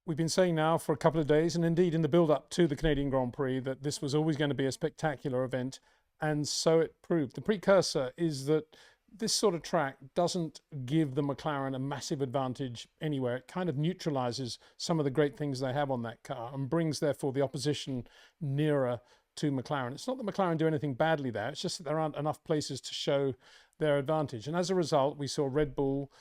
We've been saying now for a couple of days, and indeed in the build-up to the Canadian Grand Prix, that this was always going to be a spectacular event, and so it proved. The precursor is that this sort of track doesn't give the McLaren a massive advantage anywhere. It kind of neutralizes some of the great things they have on that car and brings, therefore, the opposition nearer to McLaren. It's not that McLaren do anything badly there, it's just that there aren't enough places to show their advantage. And as a result, we saw Red Bull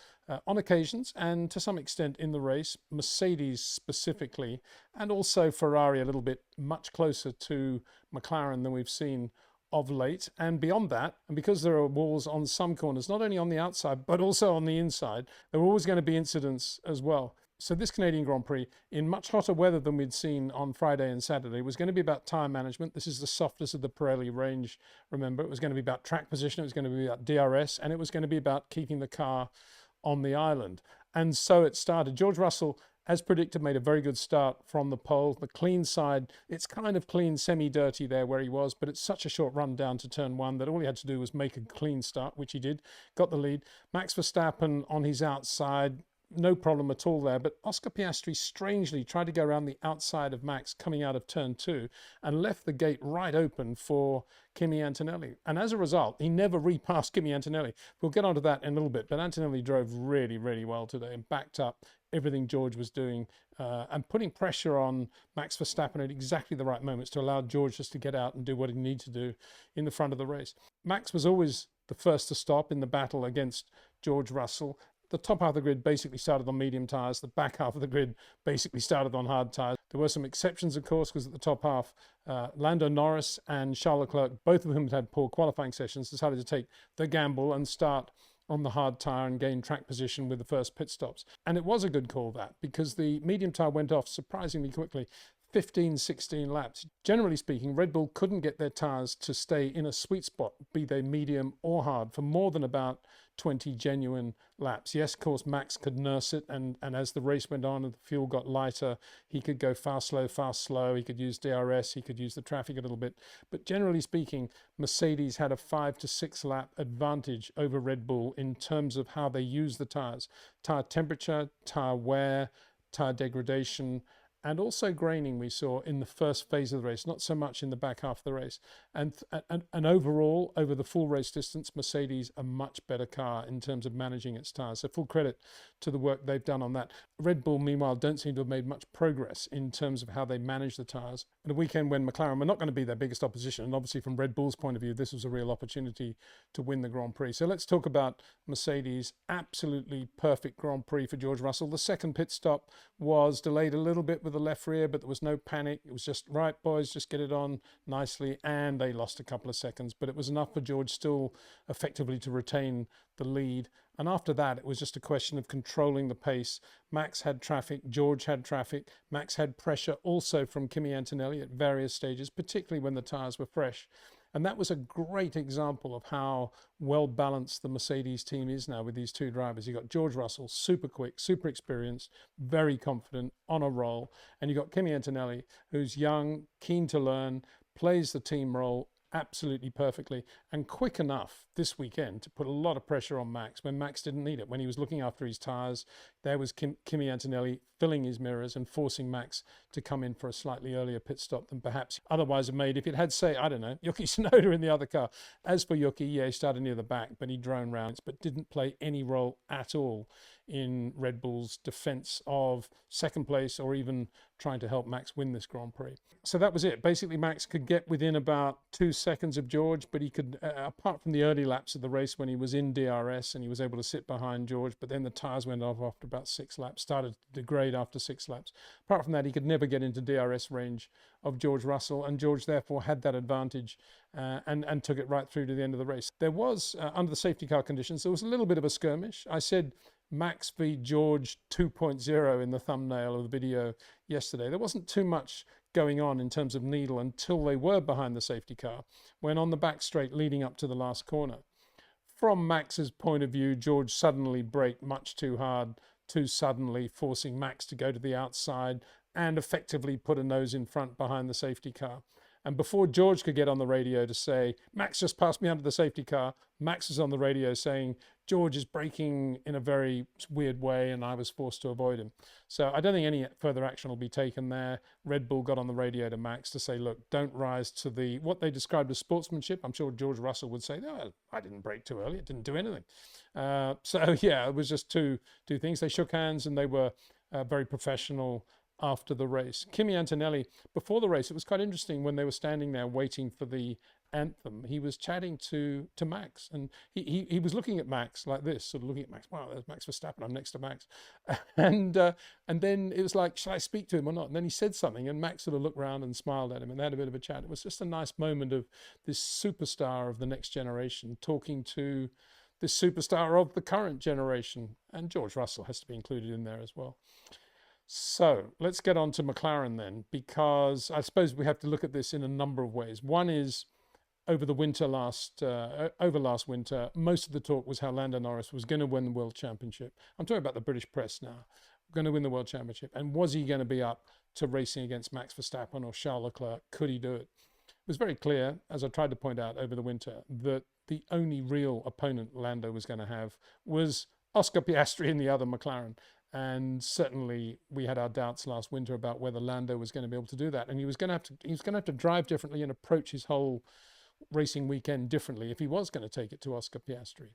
on occasions, and to some extent in the race, Mercedes specifically, and also Ferrari a little bit much closer to McLaren than we've seen of late. And beyond that, and because there are walls on some corners, not only on the outside, but also on the inside, there are always going to be incidents as well. So this Canadian Grand Prix, in much hotter weather than we'd seen on Friday and Saturday, was going to be about tyre management. This is the softest of the Pirelli range, remember. It was going to be about track position, it was going to be about DRS, and it was going to be about keeping the car on the island. And so it started. George Russell, as predicted, made a very good start from the pole. The clean side, it's kind of clean, semi-dirty there where he was, but it's such a short run down to turn one that all he had to do was make a clean start, which he did, got the lead. Max Verstappen on his outside, no problem at all there, but Oscar Piastri strangely tried to go around the outside of Max coming out of turn two and left the gate right open for Kimi Antonelli. And as a result, he never repassed Kimi Antonelli. We'll get onto that in a little bit, but Antonelli drove really, really well today and backed up everything George was doing and putting pressure on Max Verstappen at exactly the right moments to allow George just to get out and do what he needed to do in the front of the race. Max was always the first to stop in the battle against George Russell. The top half of the grid basically started on medium tyres. The back half of the grid basically started on hard tyres. There were some exceptions, of course, because at the top half, Lando Norris and Charles Leclerc, both of whom had poor qualifying sessions, decided to take the gamble and start on the hard tyre and gain track position with the first pit stops. And it was a good call, that, because the medium tyre went off surprisingly quickly. 15, 16 laps. Generally speaking, Red Bull couldn't get their tyres to stay in a sweet spot, be they medium or hard, for more than about 20 genuine laps. Yes, of course, Max could nurse it, and as the race went on and the fuel got lighter, he could go fast, slow. He could use DRS, he could use the traffic a little bit. But generally speaking, Mercedes had a 5 to 6 lap advantage over Red Bull in terms of how they use the tyres. Tyre temperature, tyre wear, tyre degradation, and also graining we saw in the first phase of the race, not so much in the back half of the race. And overall, over the full race distance, Mercedes a much better car in terms of managing its tyres. So full credit to the work they've done on that. Red Bull, meanwhile, don't seem to have made much progress in terms of how they manage the tyres. At a weekend when McLaren were not going to be their biggest opposition, and obviously from Red Bull's point of view, this was a real opportunity to win the Grand Prix. So let's talk about Mercedes. Absolutely perfect Grand Prix for George Russell. The second pit stop was delayed a little bit with the left rear, but there was no panic. It was just, right, boys, just get it on nicely. And they lost a couple of seconds, but it was enough for George still effectively to retain the lead. And after that, it was just a question of controlling the pace. Max had traffic, George had traffic. Max had pressure also from Kimi Antonelli at various stages, particularly when the tyres were fresh. And that was a great example of how well balanced the Mercedes team is now with these two drivers. You got George Russell, super quick, super experienced, very confident, on a roll. And you got Kimi Antonelli, who's young, keen to learn, plays the team role absolutely perfectly, and quick enough this weekend to put a lot of pressure on Max when Max didn't need it. When he was looking after his tyres, there was Kimi Antonelli filling his mirrors and forcing Max to come in for a slightly earlier pit stop than perhaps otherwise have made if it had, say, I don't know, Yuki Tsunoda in the other car. As for Yuki, yeah, he started near the back, but he droned rounds, but didn't play any role at all in Red Bull's defense of second place or even trying to help Max win this Grand Prix. So that was it. Basically, Max could get within about 2 seconds of George, but he could, apart from the early laps of the race when he was in DRS and he was able to sit behind George, but then the tyres went off after about 6 laps, started to degrade after 6 laps. Apart from that, he could never get into DRS range of George Russell, and George therefore had that advantage and took it right through to the end of the race. There was, under the safety car conditions, there was a little bit of a skirmish. I said Max v George 2.0 in the thumbnail of the video yesterday. There wasn't too much going on in terms of needle until they were behind the safety car, when on the back straight leading up to the last corner. From Max's point of view, George suddenly braked much too hard, too suddenly, forcing Max to go to the outside and effectively put a nose in front behind the safety car. And before George could get on the radio to say, Max just passed me under the safety car, Max was on the radio saying, George is braking in a very weird way and I was forced to avoid him. So I don't think any further action will be taken there. Red Bull got on the radio to Max to say, look, don't rise to what they described as sportsmanship. I'm sure George Russell would say, no, I didn't brake too early. It didn't do anything. So yeah, it was just two things. They shook hands and they were very professional after the race. Kimi Antonelli, before the race, it was quite interesting when they were standing there waiting for the anthem. He was chatting to Max, and he was looking at Max like this, sort of looking at Max. Wow, there's Max Verstappen. I'm next to Max, and then it was like, should I speak to him or not? And then he said something, and Max sort of looked around and smiled at him, and they had a bit of a chat. It was just a nice moment of this superstar of the next generation talking to this superstar of the current generation, and George Russell has to be included in there as well. So let's get on to McLaren then, because I suppose we have to look at this in a number of ways. One is over last winter, most of the talk was how Lando Norris was going to win the World Championship. I'm talking about the British press now. Going to win the World Championship. And was he going to be up to racing against Max Verstappen or Charles Leclerc? Could he do it? It was very clear, as I tried to point out over the winter, that the only real opponent Lando was going to have was Oscar Piastri in the other McLaren. And certainly we had our doubts last winter about whether Lando was going to be able to do that. And he was going to have to drive differently and approach his whole racing weekend differently if he was going to take it to Oscar Piastri.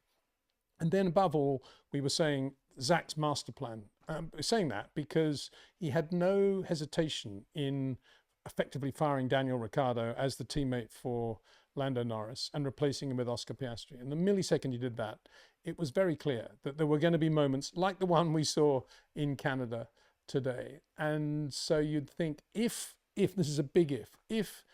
And then above all, we were saying Zach's master plan. Saying that because he had no hesitation in effectively firing Daniel Ricciardo as the teammate for Lando Norris and replacing him with Oscar Piastri. And the millisecond he did that, it was very clear that there were going to be moments like the one we saw in Canada today. And so you'd think if this is a big if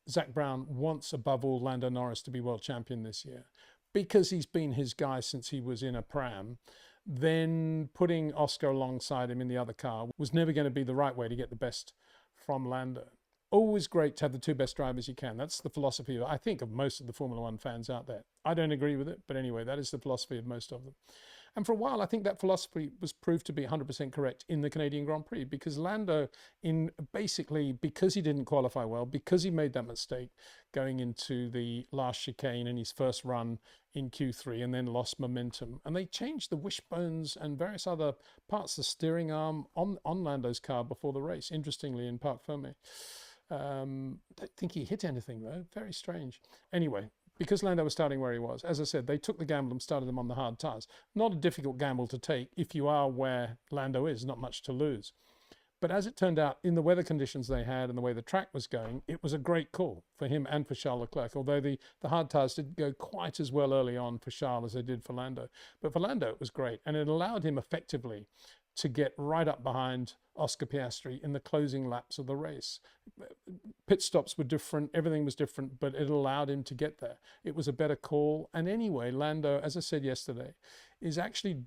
Zach Brown wants above all Lando Norris to be world champion this year, because he's been his guy since he was in a pram, then putting Oscar alongside him in the other car was never going to be the right way to get the best from Lando. Always great to have the two best drivers you can. That's the philosophy, I think, of most of the Formula One fans out there. I don't agree with it, but anyway, that is the philosophy of most of them. And for a while, I think that philosophy was proved to be 100% correct in the Canadian Grand Prix, because Lando, because he didn't qualify well, because he made that mistake going into the last chicane in his first run in Q3 and then lost momentum. And they changed the wishbones and various other parts, the steering arm on Lando's car before the race, interestingly, in Parc Fermé. Don't think he hit anything though, very strange. Anyway, because Lando was starting where he was, as I said, they took the gamble and started him on the hard tyres. Not a difficult gamble to take if you are where Lando is, not much to lose. But as it turned out, in the weather conditions they had and the way the track was going, it was a great call for him and for Charles Leclerc, although the hard tyres didn't go quite as well early on for Charles as they did for Lando. But for Lando, it was great, and it allowed him effectively to get right up behind Oscar Piastri in the closing laps of the race. Pit stops were different, everything was different, but it allowed him to get there. It was a better call. And anyway, Lando, as I said yesterday, was actually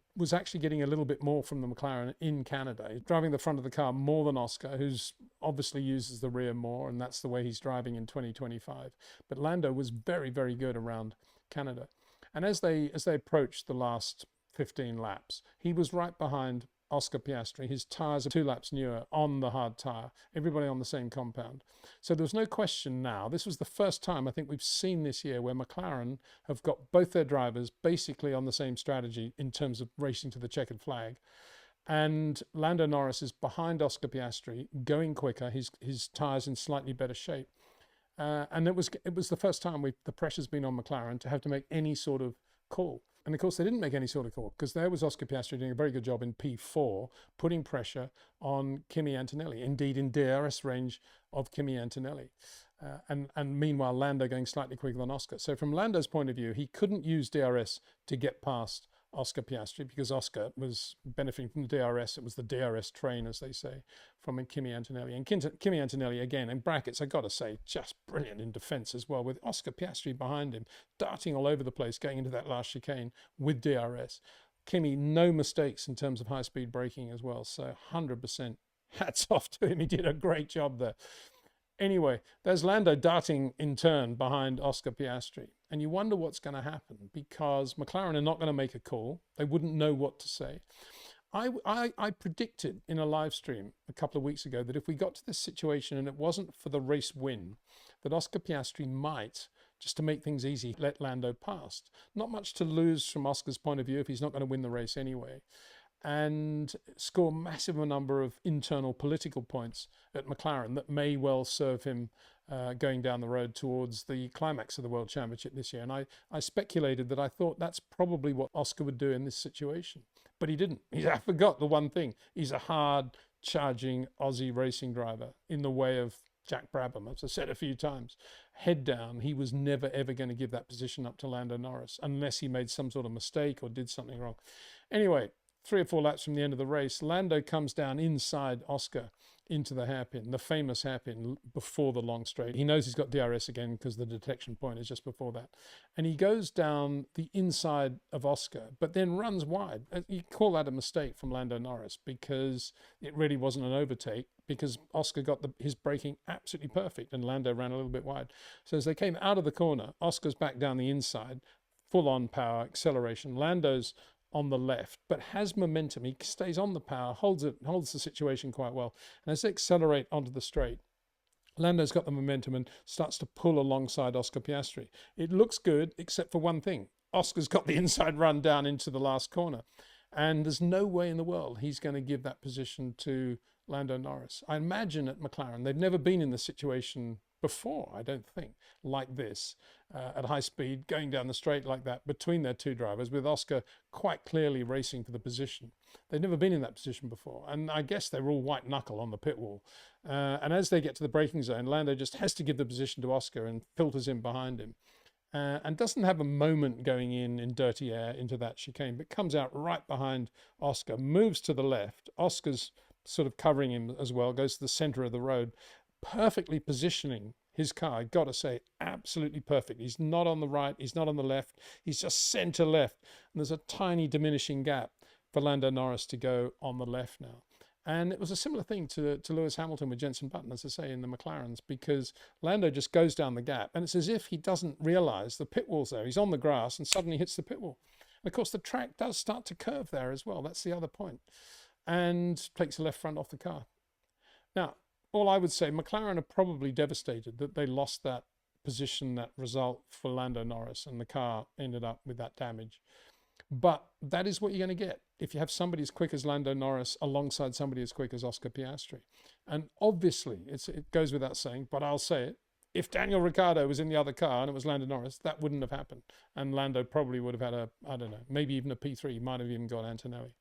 getting a little bit more from the McLaren in Canada. He's driving the front of the car more than Oscar, who's obviously uses the rear more, and that's the way he's driving in 2025. But Lando was very, very good around Canada. And as they approached the last 15 laps, he was right behind Oscar Piastri. His tyres are 2 laps newer on the hard tyre, everybody on the same compound. So there was no question now. This was the first time I think we've seen this year where McLaren have got both their drivers basically on the same strategy in terms of racing to the checkered flag. And Lando Norris is behind Oscar Piastri, going quicker, his tyres in slightly better shape. And it was the first time the pressure's been on McLaren to have to make any sort of call. And of course, they didn't make any sort of call, because there was Oscar Piastri doing a very good job in P4, putting pressure on Kimi Antonelli, indeed in DRS range of Kimi Antonelli. And meanwhile, Lando going slightly quicker than Oscar. So from Lando's point of view, he couldn't use DRS to get past Oscar Piastri, because Oscar was benefiting from the DRS. It was the DRS train, as they say, from Kimi Antonelli. And Kimi Antonelli, again, in brackets, I got to say, just brilliant in defence as well, with Oscar Piastri behind him, darting all over the place, going into that last chicane with DRS. Kimi, no mistakes in terms of high-speed braking as well. So 100% hats off to him. He did a great job there. Anyway, there's Lando darting in turn behind Oscar Piastri. And you wonder what's going to happen, because McLaren are not going to make a call. They wouldn't know what to say. I predicted in a live stream a couple of weeks ago that if we got to this situation and it wasn't for the race win, that Oscar Piastri might, just to make things easy, let Lando past. Not much to lose from Oscar's point of view if he's not going to win the race anyway, and score a massive number of internal political points at McLaren that may well serve him going down the road towards the climax of the World Championship this year. And I speculated that I thought that's probably what Oscar would do in this situation. But he didn't. I forgot the one thing. He's a hard charging Aussie racing driver in the way of Jack Brabham, as I said a few times. Head down, he was never ever going to give that position up to Lando Norris unless he made some sort of mistake or did something wrong. Anyway, 3 or 4 laps from the end of the race, Lando comes down inside Oscar into the hairpin, the famous hairpin before the long straight. He knows he's got DRS again because the detection point is just before that. And he goes down the inside of Oscar, but then runs wide. You call that a mistake from Lando Norris because it really wasn't an overtake, because Oscar got his braking absolutely perfect and Lando ran a little bit wide. So as they came out of the corner, Oscar's back down the inside, full on power, acceleration. Lando's on the left, but has momentum. He stays on the power, holds the situation quite well. And as they accelerate onto the straight, Lando's got the momentum and starts to pull alongside Oscar Piastri. It looks good, except for one thing. Oscar's got the inside run down into the last corner. And there's no way in the world he's going to give that position to Lando Norris. I imagine at McLaren, they've never been in this situation before, I don't think, like this, at high speed, going down the straight like that between their two drivers, with Oscar quite clearly racing for the position. They've never been in that position before. And I guess they were all white knuckle on the pit wall. And as they get to the braking zone, Lando just has to give the position to Oscar and filters in behind him. And doesn't have a moment going in dirty air into that chicane, but comes out right behind Oscar, moves to the left. Oscar's sort of covering him as well, goes to the center of the road, perfectly positioning his car. I've got to say, absolutely perfect. He's not on the right, he's not on the left, he's just center left. And there's a tiny diminishing gap for Lando Norris to go on the left now. And it was a similar thing to Lewis Hamilton with Jenson Button, as I say, in the McLarens, because Lando just goes down the gap and it's as if he doesn't realize the pit wall's there. He's on the grass and suddenly hits the pit wall. And of course, the track does start to curve there as well. That's the other point. And takes the left front off the car. Now, all I would say, McLaren are probably devastated that they lost that position, that result for Lando Norris, and the car ended up with that damage. But that is what you're going to get if you have somebody as quick as Lando Norris alongside somebody as quick as Oscar Piastri. And obviously, it goes without saying, but I'll say it, if Daniel Ricciardo was in the other car and it was Lando Norris, that wouldn't have happened. And Lando probably would have had a, I don't know, maybe even a P3, he might have even got Antonelli.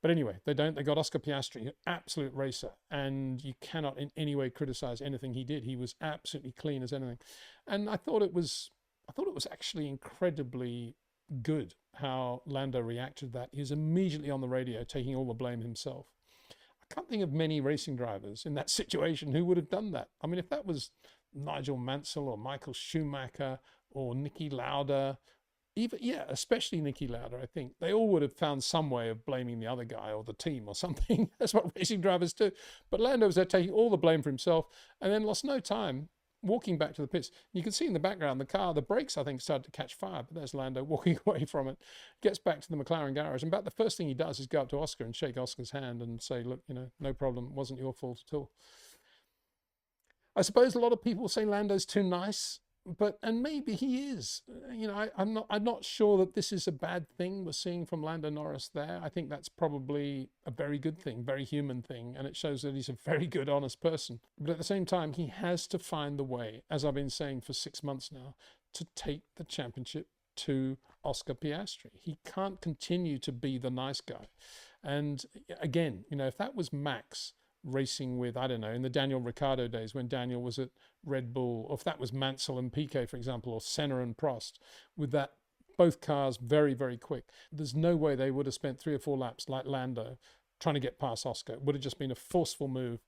But anyway, they don't. They got Oscar Piastri, an absolute racer, and you cannot in any way criticize anything he did. He was absolutely clean as anything. And I thought it was actually incredibly good how Lando reacted to that. He was immediately on the radio taking all the blame himself. I can't think of many racing drivers in that situation who would have done that. I mean, if that was Nigel Mansell or Michael Schumacher or Niki Lauda, especially Niki Lauda, I think they all would have found some way of blaming the other guy or the team or something. That's what racing drivers do. But Lando was there taking all the blame for himself and then lost no time walking back to the pits. You can see in the background, the car, the brakes, I think, started to catch fire, but there's Lando walking away from it, gets back to the McLaren garage. And about the first thing he does is go up to Oscar and shake Oscar's hand and say, look, no problem. It wasn't your fault at all. I suppose a lot of people say Lando's too nice. And maybe he is. I'm not sure that this is a bad thing we're seeing from Lando Norris there. I think that's probably a very good thing, very human thing, and it shows that he's a very good, honest person. But at the same time, he has to find the way, as I've been saying for 6 months now, to take the championship to Oscar Piastri. He can't continue to be the nice guy. And again, if that was Max racing with, I don't know, in the Daniel Ricciardo days when Daniel was at Red Bull, or if that was Mansell and Piquet, for example, or Senna and Prost, with that, both cars very, very quick, there's no way they would have spent 3 or 4 laps like Lando trying to get past Oscar. It would have just been a forceful move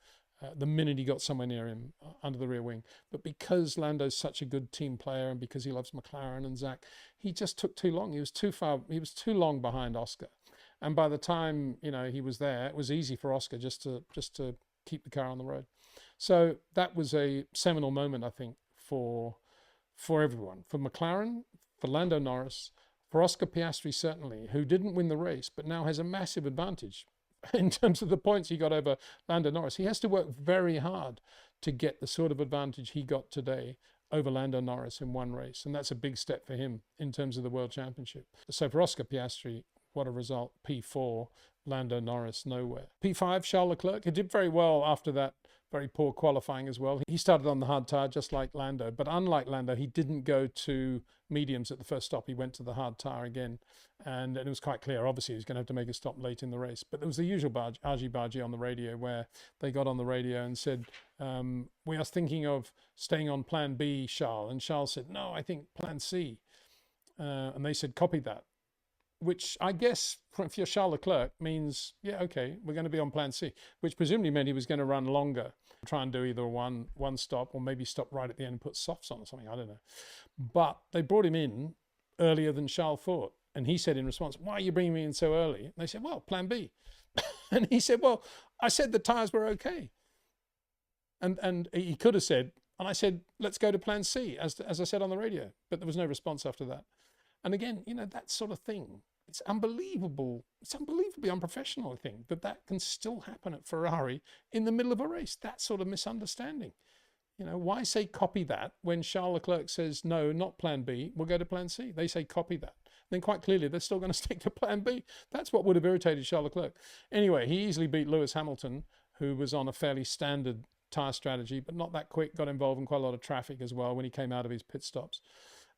the minute he got somewhere near him under the rear wing. But because Lando's such a good team player and because he loves McLaren and Zach, he just took too long. He was too long behind Oscar. And by the time, he was there, it was easy for Oscar just to keep the car on the road. So that was a seminal moment, I think, for everyone, for McLaren, for Lando Norris, for Oscar Piastri certainly, who didn't win the race, but now has a massive advantage in terms of the points he got over Lando Norris. He has to work very hard to get the sort of advantage he got today over Lando Norris in one race. And that's a big step for him in terms of the World Championship. So for Oscar Piastri, what a result. P4, Lando Norris nowhere. P5, Charles Leclerc. He did very well after that very poor qualifying as well. He started on the hard tyre just like Lando, but unlike Lando, he didn't go to mediums at the first stop. He went to the hard tyre again, and it was quite clear, obviously, he was going to have to make a stop late in the race. But there was the usual argy-bargy on the radio where they got on the radio and said, we are thinking of staying on plan B, Charles. And Charles said, no, I think plan C. And they said, copy that. Which I guess, if you're Charles Leclerc, means, yeah, okay, we're going to be on plan C, which presumably meant he was going to run longer, try and do either one stop or maybe stop right at the end and put softs on or something, I don't know. But they brought him in earlier than Charles thought. And he said in response, why are you bringing me in so early? And they said, well, plan B. And he said, well, I said the tyres were okay. And he could have said, and I said, let's go to plan C, as I said on the radio. But there was no response after that. And again, you know, that sort of thing. It's unbelievable. It's unbelievably unprofessional, I think, that can still happen at Ferrari in the middle of a race. That sort of misunderstanding. You know, why say copy that when Charles Leclerc says, no, not plan B, we'll go to plan C. They say copy that. Then quite clearly, they're still going to stick to plan B. That's what would have irritated Charles Leclerc. Anyway, he easily beat Lewis Hamilton, who was on a fairly standard tyre strategy, but not that quick, got involved in quite a lot of traffic as well when he came out of his pit stops.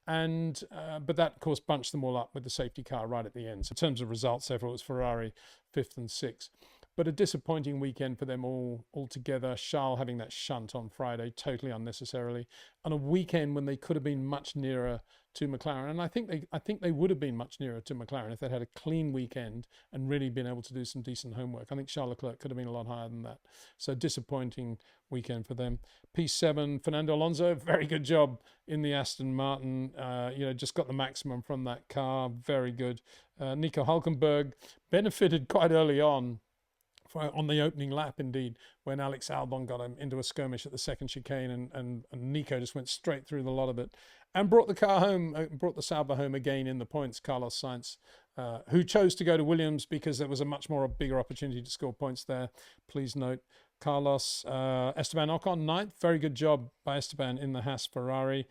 And but that, of course, bunched them all up with the safety car right at the end. So in terms of results, therefore, it was Ferrari 5th and 6th. But a disappointing weekend for them all together. Charles having that shunt on Friday, totally unnecessarily, on a weekend when they could have been much nearer to McLaren. And I think they would have been much nearer to McLaren if they'd had a clean weekend and really been able to do some decent homework. I think Charles Leclerc could have been a lot higher than that. So disappointing weekend for them. P7, Fernando Alonso, very good job in the Aston Martin. You know, just got the maximum from that car. Very good. Nico Hülkenberg benefited quite early on the opening lap, indeed, when Alex Albon got him into a skirmish at the second chicane, and Nico just went straight through the lot of it and brought the car home, brought the Sauber home again in the points. Carlos Sainz, who chose to go to Williams because there was a much bigger opportunity to score points there. Please note, Carlos, Esteban Ocon, 9th. Very good job by Esteban in the Haas Ferrari.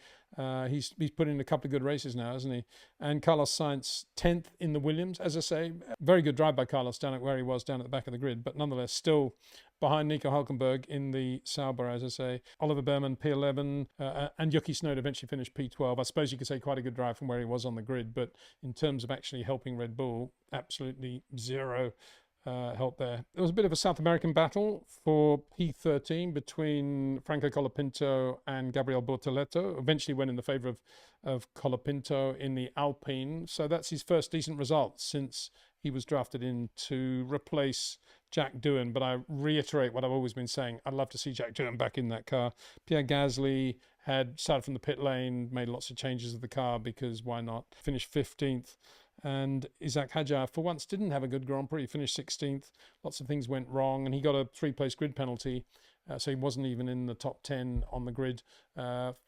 He's put in a couple of good races now, hasn't he? And Carlos Sainz, 10th in the Williams. As I say, very good drive by Carlos down at where he was, down at the back of the grid, but nonetheless still behind Nico Hülkenberg in the Sauber, as I say. Oliver Behrman, P11, and Yuki Tsunoda eventually finished P12. I suppose you could say quite a good drive from where he was on the grid, but in terms of actually helping Red Bull, absolutely zero help there. There was a bit of a South American battle for P13 between Franco Colapinto and Gabriel Bortoleto. Eventually went in the favour of Colapinto in the Alpine. So that's his first decent result since he was drafted in to replace Jack Doohan. But I reiterate what I've always been saying. I'd love to see Jack Doohan back in that car. Pierre Gasly had started from the pit lane, made lots of changes of the car because why not? Finished 15th. And Isaac Hadjar, for once, didn't have a good Grand Prix. He finished 16th. Lots of things went wrong, and he got a 3-place grid penalty. So he wasn't even in the top 10 on the grid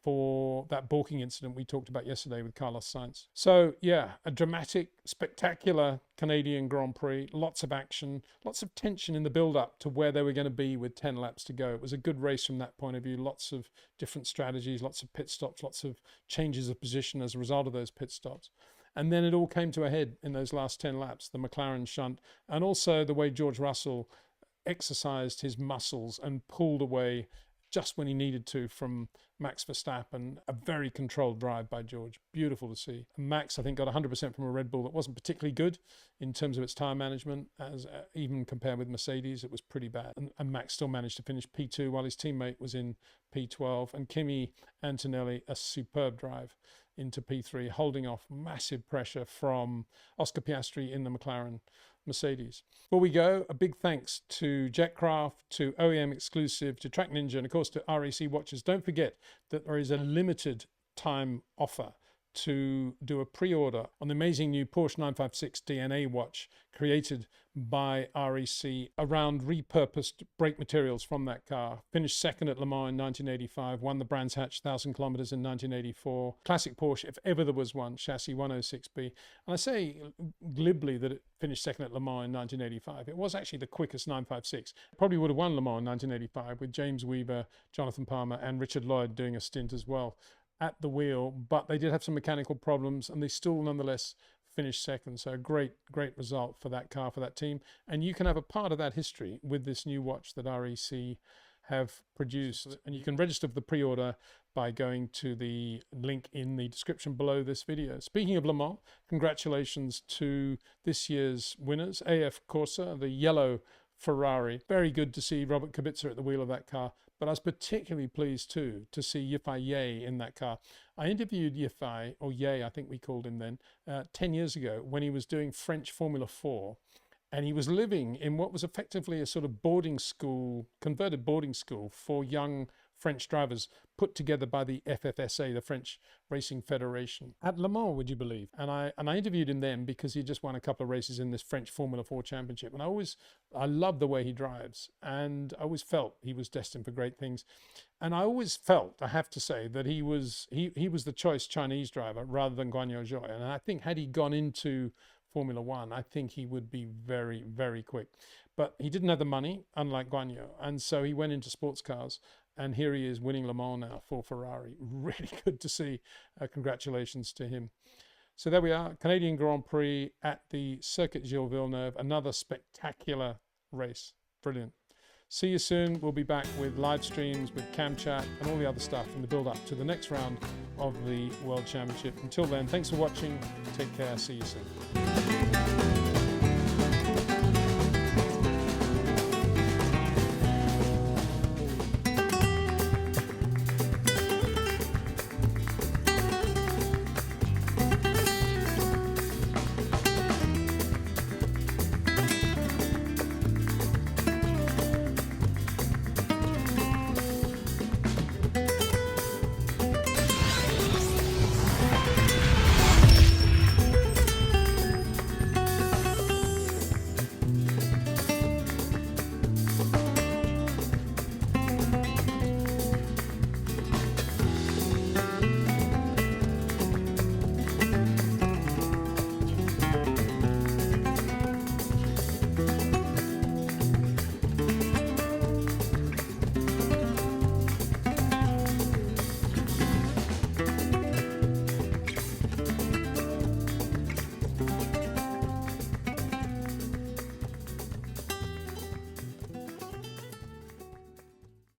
for that balking incident we talked about yesterday with Carlos Sainz. So, yeah, a dramatic, spectacular Canadian Grand Prix. Lots of action, lots of tension in the build-up to where they were going to be with 10 laps to go. It was a good race from that point of view. Lots of different strategies, lots of pit stops, lots of changes of position as a result of those pit stops. And then it all came to a head in those last 10 laps, the McLaren shunt, and also the way George Russell exercised his muscles and pulled away just when he needed to from Max Verstappen. A very controlled drive by George. Beautiful to see. And Max, I think, got 100% from a Red Bull that wasn't particularly good in terms of its tyre management, as even compared with Mercedes, it was pretty bad. And Max still managed to finish P2 while his teammate was in P12. And Kimi Antonelli, a superb drive into P3, holding off massive pressure from Oscar Piastri in the McLaren Mercedes. Before we go, a big thanks to Jetcraft, to OEM Exclusive, to TrackNinja, and of course to RAC Watches. Don't forget that there is a limited time offer to do a pre-order on the amazing new Porsche 956 DNA watch created by REC around repurposed brake materials from that car. Finished second at Le Mans in 1985, won the Brands Hatch 1,000 kilometers in 1984. Classic Porsche, if ever there was one, chassis 106B. And I say glibly that it finished second at Le Mans in 1985. It was actually the quickest 956. Probably would have won Le Mans in 1985 with James Weaver, Jonathan Palmer, and Richard Lloyd doing a stint as well at the wheel, but they did have some mechanical problems and they still nonetheless finished second. So great result for that car, for that team. And you can have a part of that history with this new watch that REC have produced, and you can register for the pre-order by going to the link in the description below this video. Speaking of Le Mans, congratulations to this year's winners, AF Corsa, the yellow Ferrari. Very good to see Robert Kubica at the wheel of that car, but I was particularly pleased too to see Yifei Ye in that car. I interviewed Yifei, or Ye I think we called him then, 10 years ago when he was doing French Formula 4, and he was living in what was effectively a sort of boarding school, converted boarding school for young French drivers put together by the FFSA, the French Racing Federation, at Le Mans, would you believe? And I interviewed him then because he just won a couple of races in this French Formula 4 championship. And I love the way he drives, and I always felt he was destined for great things. And I always felt, I have to say, that he was the choice Chinese driver rather than Guan Yu Zhou. And I think had he gone into Formula 1, I think he would be very, very quick. But he didn't have the money, unlike Guan Yu, and so he went into sports cars. And here he is winning Le Mans now for Ferrari. Really good to see. Congratulations to him. So there we are, Canadian Grand Prix at the Circuit Gilles Villeneuve. Another spectacular race. Brilliant. See you soon. We'll be back with live streams, with Cam Chat, and all the other stuff in the build-up to the next round of the World Championship. Until then, thanks for watching. Take care. See you soon.